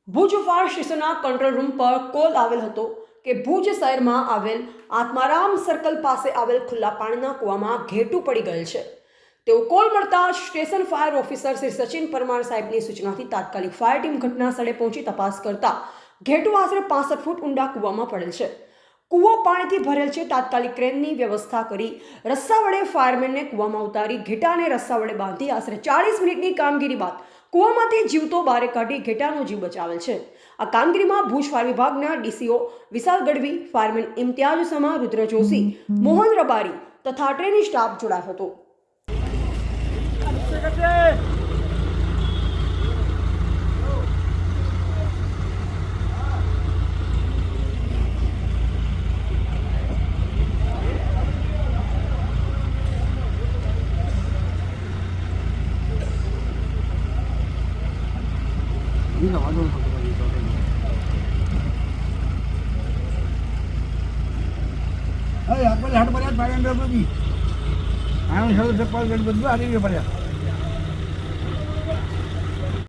Bhuj fire સ્ટેશનના control room પર call આવેલ હતો કે ભુજ શહેરમાં આવેલ આત્મારામ સર્કલ પાસે આવેલ ખુલ્લા પાણીના કૂવામાં ઘેટું પડી ગયેલ છે। તેઓ કોલ મળતા station fire officer Shri Sachin Parmar સાહેબની સૂચનાથી તાત્કાલિક ફાયર ટીમ ઘટના સ્થળે પહોંચી તપાસ કરતા ઘેટું આશરે 65 ફૂટ ઊંડા કૂવામાં પડેલ છે। કૂવો પાણીથી ભરેલ છે। તાત્કાલિક ક્રેનની વ્યવસ્થા કરી રસ્સા વડે ફાયરમેનને કૂવામાં ઉતારી ઘેટાને રસ્સા વડે બાંધી આશરે 40 મિનિટની કામગીરી બાદ કૂવામાંથી જીવતો બહાર કાઢી ઘેટાનો જીવ બચાવેલ છે। આ કામગીરીમાં ભુજ ફાયર વિભાગના ડીસીઓ વિશાલ ગઢવી, ફાયરમેન ઇમ્તિયાઝ સમા, રુદ્ર જોશી, મોહન રબારી તથા ટ્રેનિંગ સ્ટાફ જોડાયો હતો। હાટ પડ્યા 500 રૂપિયા. આનું 100 રૂપિયા પર ગણ બધું આવી ગયું પડ્યા.